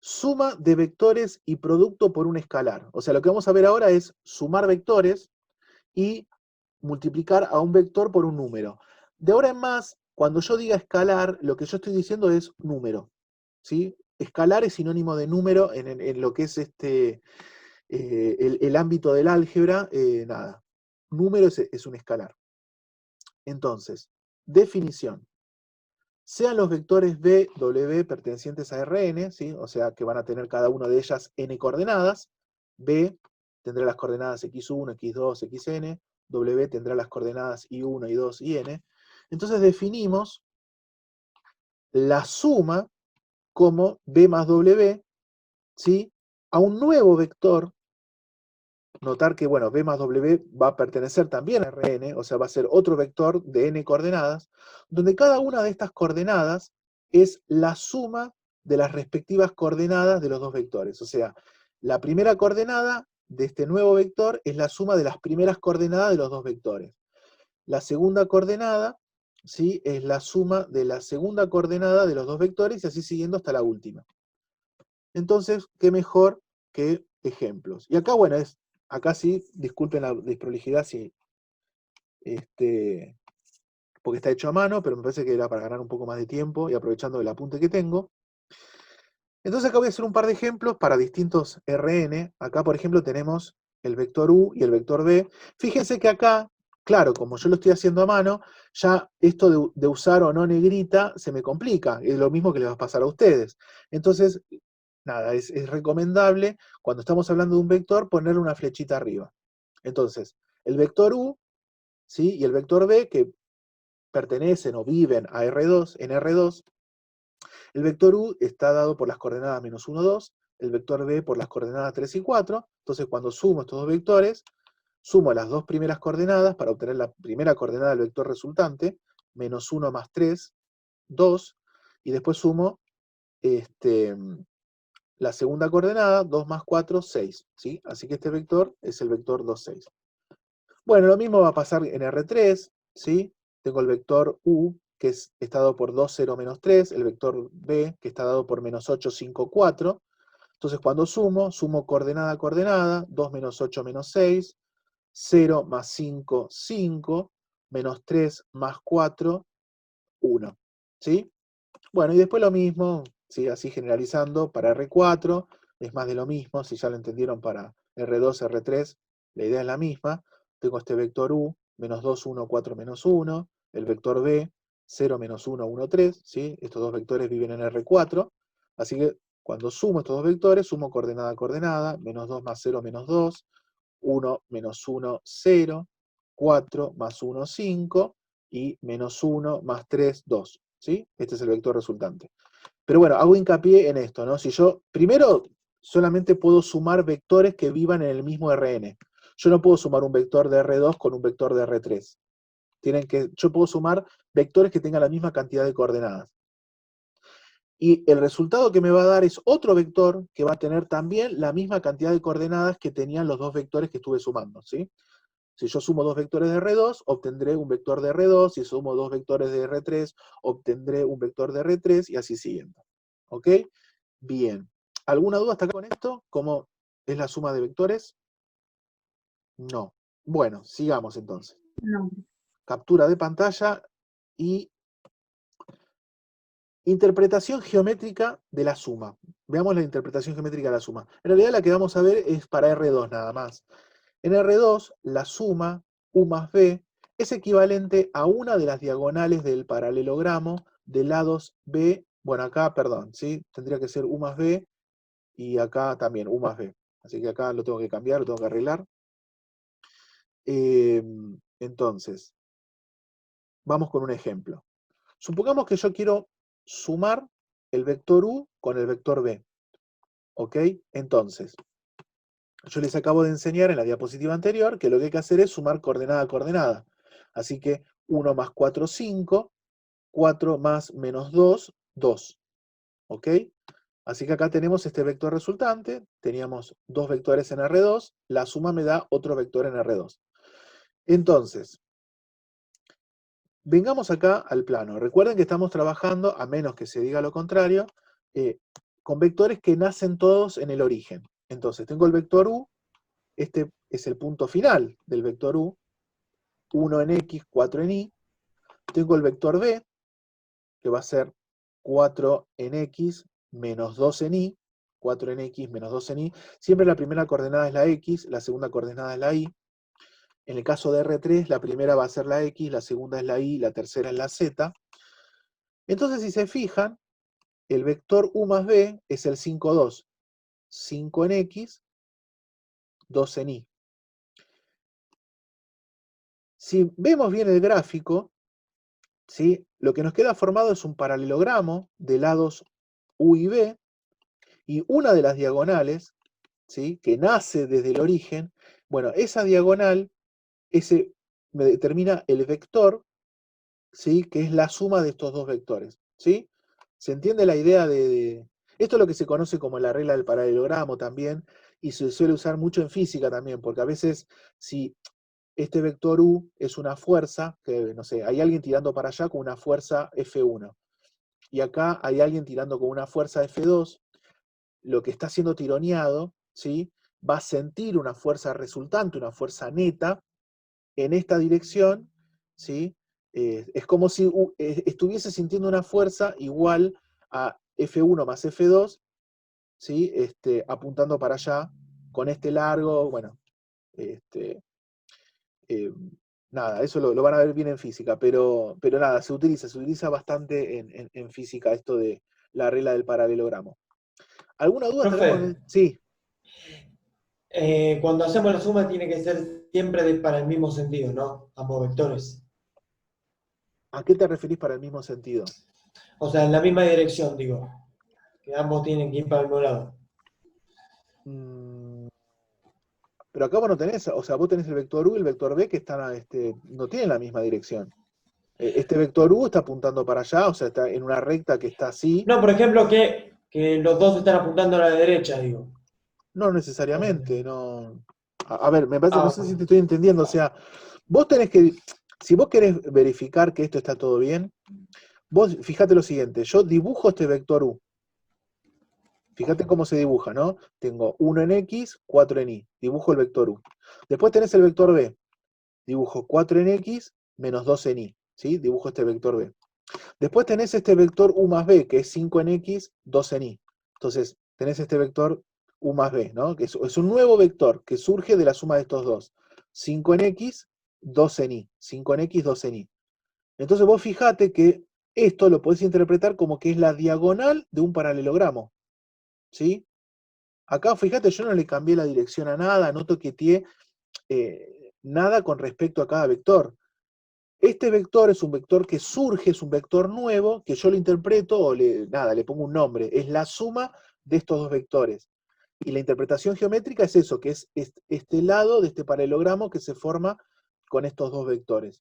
suma de vectores y producto por un escalar. O sea, lo que vamos a ver ahora es sumar vectores y multiplicar a un vector por un número. De ahora en más, cuando yo diga escalar, lo que yo estoy diciendo es número, ¿sí? Escalar es sinónimo de número en lo que es el ámbito del álgebra, nada. Número es un escalar. Entonces, definición. Sean los vectores B, W pertenecientes a Rn, ¿sí? O sea que van a tener cada una de ellas n coordenadas. B tendrá las coordenadas x1, x2, xn. W tendrá las coordenadas i1, i2 y n. Entonces definimos la suma como B más W, ¿sí? A un nuevo vector. Notar que, bueno, B más W va a pertenecer también a Rn, o sea, va a ser otro vector de n coordenadas, donde cada una de estas coordenadas es la suma de las respectivas coordenadas de los dos vectores. O sea, la primera coordenada de este nuevo vector es la suma de las primeras coordenadas de los dos vectores. La segunda coordenada, ¿sí?, es la suma de la segunda coordenada de los dos vectores y así siguiendo hasta la última. Entonces, ¿qué mejor que ejemplos? Y acá, bueno, acá sí, disculpen la desprolijidad, sí, porque está hecho a mano, pero me parece que era para ganar un poco más de tiempo y aprovechando el apunte que tengo. Entonces acá voy a hacer un par de ejemplos para distintos Rn. Acá, por ejemplo, tenemos el vector U y el vector B. Fíjense que acá, claro, como yo lo estoy haciendo a mano, ya esto de usar o no negrita se me complica. Es lo mismo que les va a pasar a ustedes. Entonces, nada, es recomendable, cuando estamos hablando de un vector, ponerle una flechita arriba. Entonces, el vector U, ¿sí?, y el vector B, que pertenecen o viven a R2, en R2, el vector U está dado por las coordenadas menos 1, 2, el vector B por las coordenadas 3 y 4. Entonces, cuando sumo estos dos vectores, sumo las dos primeras coordenadas para obtener la primera coordenada del vector resultante, menos 1 más 3, 2, y después sumo la segunda coordenada, 2 más 4, 6, ¿sí? Así que este vector es el vector 2, 6. Bueno, lo mismo va a pasar en R3, ¿sí? Tengo el vector U, que está dado por 2, 0, menos 3, el vector B, que está dado por menos 8, 5, 4. Entonces, cuando sumo coordenada a coordenada, 2 menos 8 menos 6, 0 más 5, 5, menos 3 más 4, 1, ¿sí? Bueno, y después lo mismo, ¿sí?, así generalizando para R4, es más de lo mismo, si ya lo entendieron para R2, R3, la idea es la misma. Tengo este vector U, menos 2, 1, 4, menos 1, el vector B, 0, menos 1, 1, 3, ¿sí? Estos dos vectores viven en R4, así que cuando sumo estos dos vectores, sumo coordenada a coordenada, menos 2 más 0, menos 2, 1 menos 1, 0, 4 más 1, 5, y menos 1 más 3, 2, ¿sí? Este es el vector resultante. Pero bueno, hago hincapié en esto, ¿no? Si yo, primero, solamente puedo sumar vectores que vivan en el mismo Rn. Yo no puedo sumar un vector de R2 con un vector de R3. Yo puedo sumar vectores que tengan la misma cantidad de coordenadas. Y el resultado que me va a dar es otro vector que va a tener también la misma cantidad de coordenadas que tenían los dos vectores que estuve sumando, ¿sí? Si yo sumo dos vectores de R2, obtendré un vector de R2. Si sumo dos vectores de R3, obtendré un vector de R3 y así siguiendo. ¿Ok? Bien. ¿Alguna duda hasta acá con esto? ¿Cómo es la suma de vectores? No. Bueno, sigamos entonces. No. Captura de pantalla y interpretación geométrica de la suma. Veamos la interpretación geométrica de la suma. En realidad la que vamos a ver es para R2 nada más. En R2, la suma U más B es equivalente a una de las diagonales del paralelogramo de lados B. Bueno, acá, perdón, ¿sí? Tendría que ser U más B y acá también U más B. Así que acá lo tengo que cambiar, lo tengo que arreglar. Entonces, vamos con un ejemplo. Supongamos que yo quiero sumar el vector U con el vector B. ¿Ok? Entonces, yo les acabo de enseñar en la diapositiva anterior que lo que hay que hacer es sumar coordenada a coordenada. Así que 1 más 4, 5, 4 más menos 2, 2. ¿Ok? Así que acá tenemos este vector resultante, teníamos dos vectores en R2, la suma me da otro vector en R2. Entonces, vengamos acá al plano. Recuerden que estamos trabajando, a menos que se diga lo contrario, con vectores que nacen todos en el origen. Entonces, tengo el vector u, este es el punto final del vector u, 1 en x, 4 en y. Tengo el vector b, que va a ser 4 en x menos 2 en y, 4 en x menos 2 en y. Siempre la primera coordenada es la x, la segunda coordenada es la y. En el caso de R3, la primera va a ser la x, la segunda es la y, la tercera es la z. Entonces, si se fijan, el vector u más b es el 5, 2. 5 en x, 2 en y. Si vemos bien el gráfico, ¿sí? Lo que nos queda formado es un paralelogramo de lados u y b, y una de las diagonales, ¿sí? Que nace desde el origen, bueno, esa diagonal, ese me determina el vector, ¿sí? Que es la suma de estos dos vectores, ¿sí? ¿Se entiende la idea Esto es lo que se conoce como la regla del paralelogramo también, y se suele usar mucho en física también, porque a veces si este vector u es una fuerza, que no sé, hay alguien tirando para allá con una fuerza F1, y acá hay alguien tirando con una fuerza F2, lo que está siendo tironeado, ¿sí? Va a sentir una fuerza resultante, una fuerza neta, en esta dirección, ¿sí? Es como si estuviese sintiendo una fuerza igual a F1 más F2, ¿sí? Apuntando para allá, con este largo, bueno, este, eh, nada, eso lo van a ver bien en física, pero nada, se utiliza bastante en física esto de la regla del paralelogramo. ¿Alguna duda Profe, tenemos? Sí, cuando hacemos la suma tiene que ser siempre para el mismo sentido, ¿no? Ambos vectores. ¿a qué te referís para el mismo sentido? O sea, en la misma dirección, digo. Que ambos tienen que ir para el mismo lado. Mm, pero acá vos no tenés, o sea, vos tenés el vector u y el vector b que están, no tienen la misma dirección. Este vector u está apuntando para allá, o sea, está en una recta que está así. No, por ejemplo, que los dos están apuntando a la derecha, digo. No necesariamente, no. A ver, me parece, no Ah, sé si te estoy entendiendo, o sea, vos tenés que, si vos querés verificar que esto está todo bien, vos fíjate lo siguiente, yo dibujo este vector u, fíjate cómo se dibuja, ¿no? Tengo 1 en x, 4 en y, dibujo el vector u. Después tenés el vector b, dibujo 4 en x menos 2 en y, ¿sí? Dibujo este vector b. Después tenés este vector u más b, que es 5 en x, 2 en y. Entonces, tenés este vector u más b, ¿no? Que es un nuevo vector que surge de la suma de estos dos. 5 en x, 2 en y. 5 en x, 2 en y. Entonces vos fijate que esto lo podés interpretar como que es la diagonal de un paralelogramo, ¿sí? Acá, fíjate, yo no le cambié la dirección a nada, no toqueteé nada con respecto a cada vector. Este vector es un vector que surge, es un vector nuevo, que yo lo interpreto, o nada, le pongo un nombre, es la suma de estos dos vectores. Y la interpretación geométrica es eso, que es este lado de este paralelogramo que se forma con estos dos vectores.